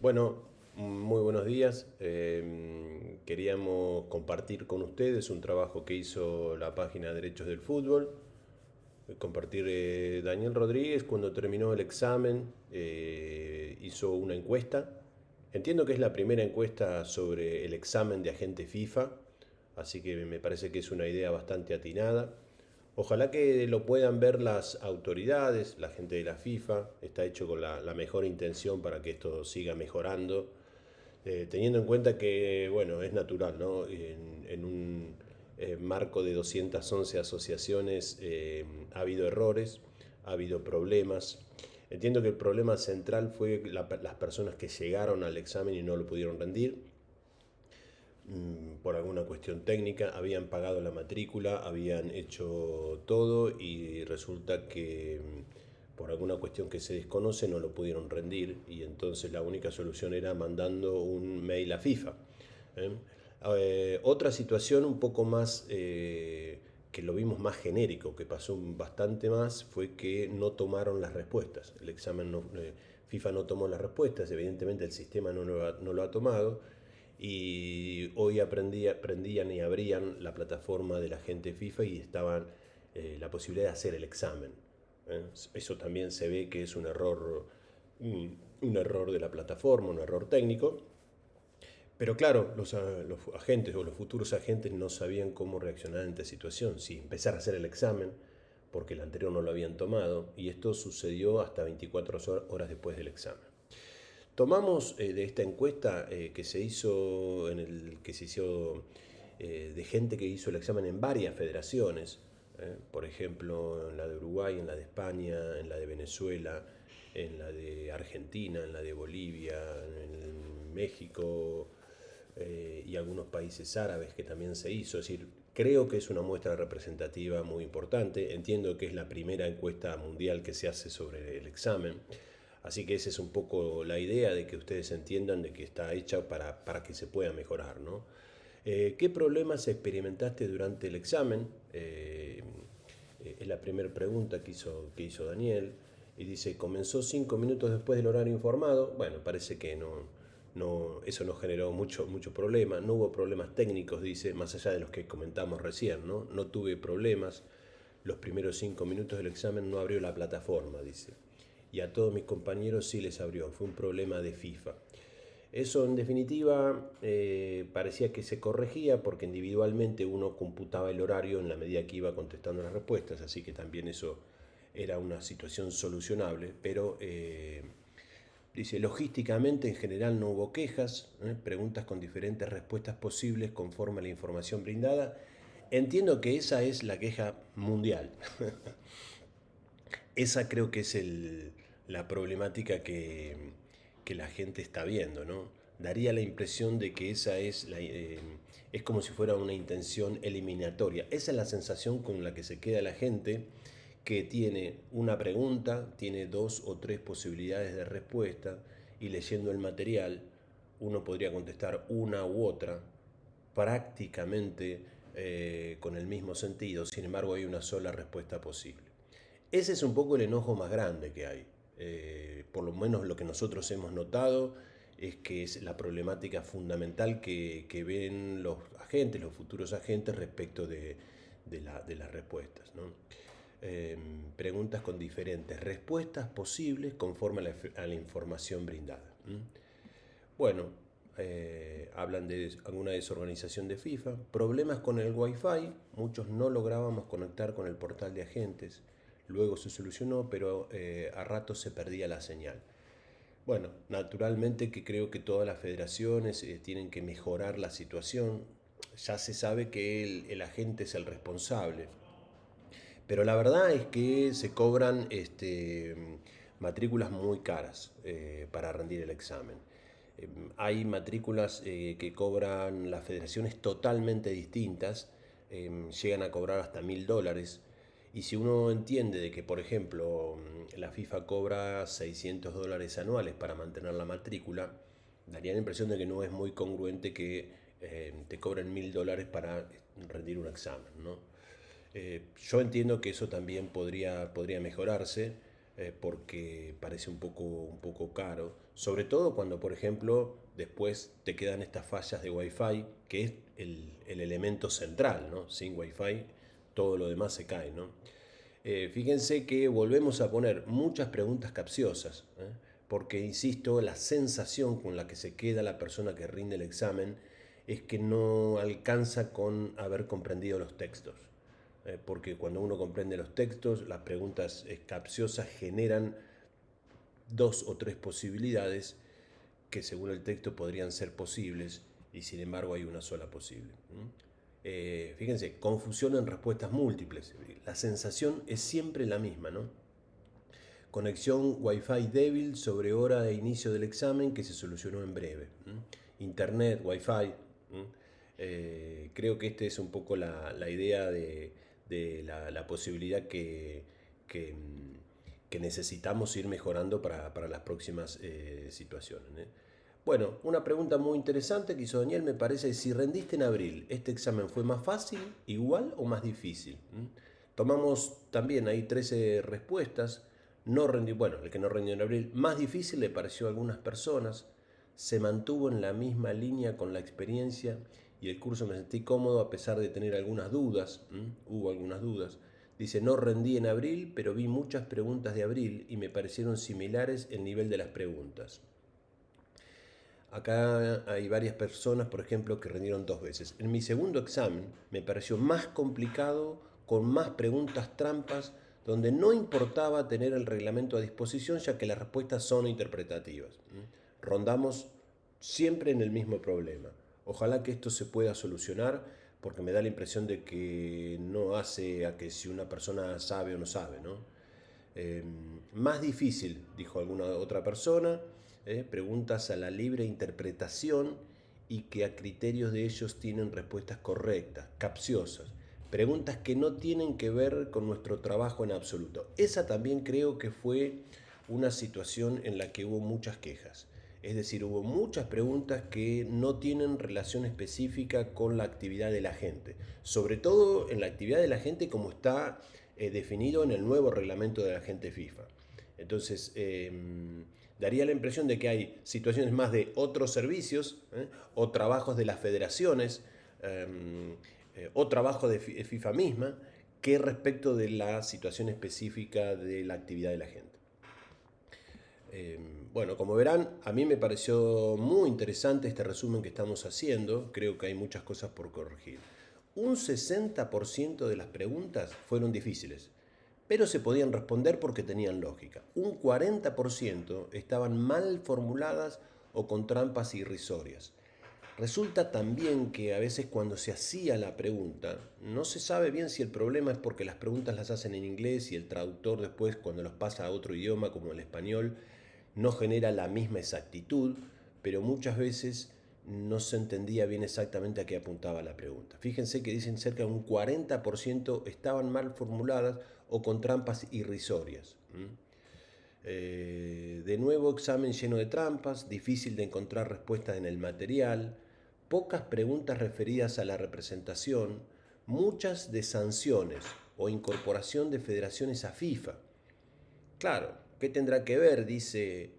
Bueno, muy buenos días. Queríamos compartir con ustedes un trabajo que hizo la página Derechos del Fútbol. Compartir Daniel Rodríguez cuando terminó el examen hizo una encuesta. Entiendo que es la primera encuesta sobre el examen de agente FIFA, así que me parece que es una idea bastante atinada. Ojalá que lo puedan ver las autoridades, la gente de la FIFA. Está hecho con la mejor intención para que esto siga mejorando, teniendo en cuenta que, bueno, es natural, ¿no? En un marco de 211 asociaciones ha habido errores, ha habido problemas. Entiendo que el problema central fue las personas que llegaron al examen y no lo pudieron rendir por alguna cuestión técnica, habían pagado la matrícula, habían hecho todo y resulta que por alguna cuestión que se desconoce no lo pudieron rendir y entonces la única solución era mandando un mail a FIFA. ¿eh? Otra situación un poco más que lo vimos más genérico, que pasó bastante más, fue que no tomaron las respuestas. El examen FIFA no tomó las respuestas, evidentemente el sistema no lo ha tomado y hoy aprendían y abrían la plataforma de la gente FIFA y estaban la posibilidad de hacer el examen. Eso también se ve que es un error de la plataforma, un error técnico. Pero claro, los agentes o los futuros agentes no sabían cómo reaccionar ante esta situación, si empezar a hacer el examen, porque el anterior no lo habían tomado, y esto sucedió hasta 24 horas después del examen. Tomamos de esta encuesta que se hizo de gente que hizo el examen en varias federaciones, por ejemplo, en la de Uruguay, en la de España, en la de Venezuela, en la de Argentina, en la de Bolivia, en México y algunos países árabes que también se hizo. Es decir, creo que es una muestra representativa muy importante. Entiendo que es la primera encuesta mundial que se hace sobre el examen. Así que esa es un poco la idea de que ustedes entiendan de que está hecha para que se pueda mejorar, ¿no? ¿Qué problemas experimentaste durante el examen? Es la primera pregunta que hizo Daniel. Y dice, comenzó 5 minutos después del horario informado. Bueno, parece que eso no generó mucho problema. No hubo problemas técnicos, dice, más allá de los que comentamos recién, ¿no? No tuve problemas. Los primeros 5 minutos del examen no abrió la plataforma, dice. Y a todos mis compañeros sí les abrió. Fue un problema de FIFA. Eso en definitiva parecía que se corregía porque individualmente uno computaba el horario en la medida que iba contestando las respuestas, así que también eso era una situación solucionable, pero dice, logísticamente en general no hubo quejas, preguntas con diferentes respuestas posibles conforme a la información brindada. Entiendo que esa es la queja mundial. Esa creo que es la problemática que la gente está viendo, ¿no? Daría la impresión de que esa es como si fuera una intención eliminatoria. Esa es la sensación con la que se queda la gente que tiene una pregunta, tiene 2 o 3 posibilidades de respuesta y leyendo el material uno podría contestar una u otra prácticamente con el mismo sentido, sin embargo hay una sola respuesta posible. Ese es un poco el enojo más grande que hay. Por lo menos lo que nosotros hemos notado es que es la problemática fundamental que ven los agentes, los futuros agentes respecto de las respuestas, ¿no? Preguntas con diferentes respuestas posibles conforme a la información brindada. Bueno, hablan de alguna desorganización de FIFA, problemas con el Wi-Fi, muchos no lográbamos conectar con el portal de agentes, luego se solucionó, pero a ratos se perdía la señal. Bueno, naturalmente que creo que todas las federaciones tienen que mejorar la situación. Ya se sabe que el agente es el responsable, pero la verdad es que se cobran matrículas muy caras para rendir el examen. Hay matrículas que cobran las federaciones totalmente distintas, llegan a cobrar hasta $1000. Y si uno entiende de que, por ejemplo, la FIFA cobra $600 anuales para mantener la matrícula, daría la impresión de que no es muy congruente que te cobren $1000 para rendir un examen, ¿no? Yo entiendo que eso también podría mejorarse. porque parece un poco caro, sobre todo cuando, por ejemplo, después te quedan estas fallas de Wi-Fi, que es el elemento central, ¿no? Sin Wi-Fi todo lo demás se cae, ¿no? Fíjense que volvemos a poner muchas preguntas capciosas, porque, insisto, la sensación con la que se queda la persona que rinde el examen es que no alcanza con haber comprendido los textos. Porque cuando uno comprende los textos, las preguntas capciosas generan dos o tres posibilidades que según el texto podrían ser posibles y sin embargo hay una sola posible. Fíjense, confusión en respuestas múltiples. La sensación es siempre la misma, ¿no? Conexión Wi-Fi débil sobre hora de inicio del examen que se solucionó en breve. Internet, Wi-Fi. Creo que esta es un poco la idea de la posibilidad que necesitamos ir mejorando para las próximas situaciones. Bueno, una pregunta muy interesante que hizo Daniel, me parece, si rendiste en abril, ¿este examen fue más fácil, igual o más difícil? Tomamos también ahí 13 respuestas. No rendí, bueno, el que no rendió en abril, más difícil le pareció a algunas personas, se mantuvo en la misma línea con la experiencia y el curso me sentí cómodo a pesar de tener algunas dudas, hubo algunas dudas. Dice, no rendí en abril, pero vi muchas preguntas de abril y me parecieron similares el nivel de las preguntas. Acá hay varias personas, por ejemplo, que rindieron 2 veces. En mi segundo examen me pareció más complicado, con más preguntas trampas, donde no importaba tener el reglamento a disposición, ya que las respuestas son interpretativas. Rondamos siempre en el mismo problema. Ojalá que esto se pueda solucionar, porque me da la impresión de que no hace a que si una persona sabe o no sabe, ¿no? Más difícil, dijo alguna otra persona, preguntas a la libre interpretación y que a criterios de ellos tienen respuestas correctas, capciosas, preguntas que no tienen que ver con nuestro trabajo en absoluto. Esa también creo que fue una situación en la que hubo muchas quejas. Es decir, hubo muchas preguntas que no tienen relación específica con la actividad de la gente, sobre todo en la actividad de la gente como está definido en el nuevo reglamento de la gente FIFA. Entonces, daría la impresión de que hay situaciones más de otros servicios o trabajos de las federaciones o trabajo de FIFA misma que respecto de la situación específica de la actividad de la gente. Bueno, como verán, a mí me pareció muy interesante este resumen que estamos haciendo. Creo que hay muchas cosas por corregir. Un 60% de las preguntas fueron difíciles, pero se podían responder porque tenían lógica. Un 40% estaban mal formuladas o con trampas irrisorias. Resulta también que a veces cuando se hacía la pregunta, no se sabe bien si el problema es porque las preguntas las hacen en inglés y el traductor después cuando los pasa a otro idioma como el español no genera la misma exactitud, pero muchas veces no se entendía bien exactamente a qué apuntaba la pregunta. Fíjense que dicen cerca de un 40% estaban mal formuladas o con trampas irrisorias. De nuevo, examen lleno de trampas, difícil de encontrar respuestas en el material, pocas preguntas referidas a la representación, muchas de sanciones o incorporación de federaciones a FIFA. Claro, ¿qué tendrá que ver, dice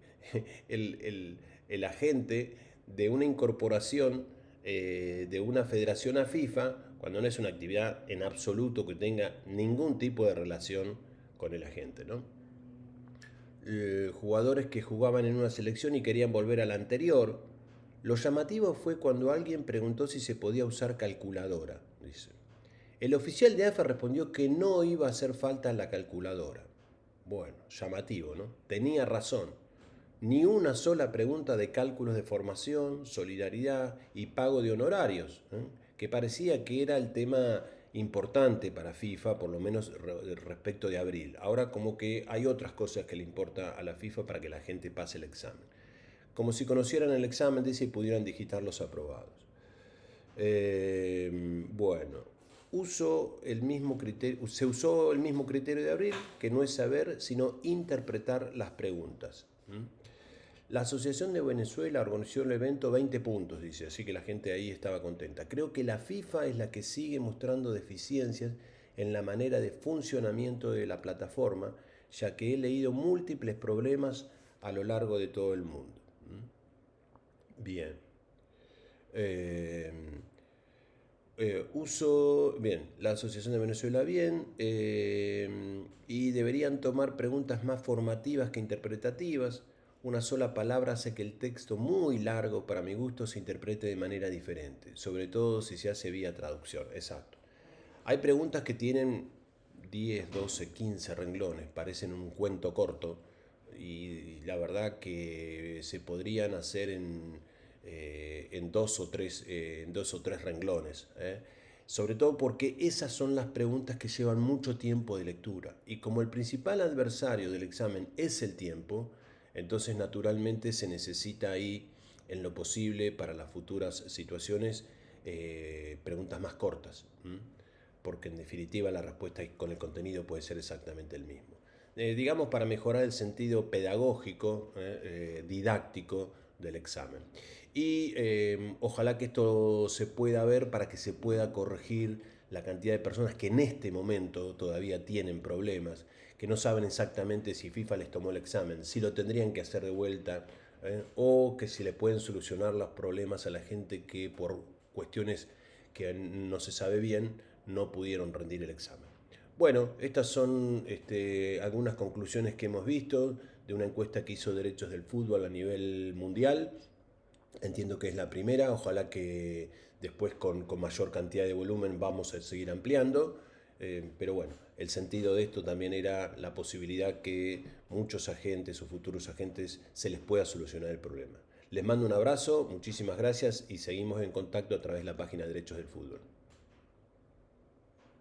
el agente, de una incorporación de una federación a FIFA cuando no es una actividad en absoluto que tenga ningún tipo de relación con el agente, ¿no? Jugadores que jugaban en una selección y querían volver a la anterior. Lo llamativo fue cuando alguien preguntó si se podía usar calculadora, dice. El oficial de AFA respondió que no iba a hacer falta la calculadora. Bueno, llamativo, ¿no? Tenía razón. Ni una sola pregunta de cálculos de formación, solidaridad y pago de honorarios, que parecía que era el tema importante para FIFA, por lo menos respecto de abril. Ahora como que hay otras cosas que le importa a la FIFA para que la gente pase el examen. Como si conocieran el examen, dice, y pudieran digitar los aprobados. Bueno, se usó el mismo criterio de abril, que no es saber, sino interpretar las preguntas. La Asociación de Venezuela organizó el evento 20 puntos, dice, así que la gente ahí estaba contenta. Creo que la FIFA es la que sigue mostrando deficiencias en la manera de funcionamiento de la plataforma, ya que he leído múltiples problemas a lo largo de todo el mundo. Bien. Eh, bien, la Asociación de Venezuela, bien, y deberían tomar preguntas más formativas que interpretativas. Una sola palabra hace que el texto muy largo, para mi gusto, se interprete de manera diferente, sobre todo si se hace vía traducción. Exacto. Hay preguntas que tienen 10, 12, 15 renglones, parecen un cuento corto, y la verdad que se podrían hacer en dos o tres renglones. Sobre todo porque esas son las preguntas que llevan mucho tiempo de lectura. Y como el principal adversario del examen es el tiempo, entonces naturalmente se necesita ahí, en lo posible, para las futuras situaciones, preguntas más cortas. Porque en definitiva la respuesta con el contenido puede ser exactamente el mismo. Digamos, para mejorar el sentido pedagógico, didáctico del examen. Y ojalá que esto se pueda ver para que se pueda corregir la cantidad de personas que en este momento todavía tienen problemas, que no saben exactamente si FIFA les tomó el examen, si lo tendrían que hacer de vuelta, o que si le pueden solucionar los problemas a la gente que por cuestiones que no se sabe bien no pudieron rendir el examen. Bueno, estas son algunas conclusiones que hemos visto de una encuesta que hizo Derechos del Fútbol a nivel mundial. Entiendo que es la primera, ojalá que después con mayor cantidad de volumen vamos a seguir ampliando. Pero bueno, el sentido de esto también era la posibilidad que muchos agentes o futuros agentes se les pueda solucionar el problema. Les mando un abrazo, muchísimas gracias y seguimos en contacto a través de la página Derechos del Fútbol.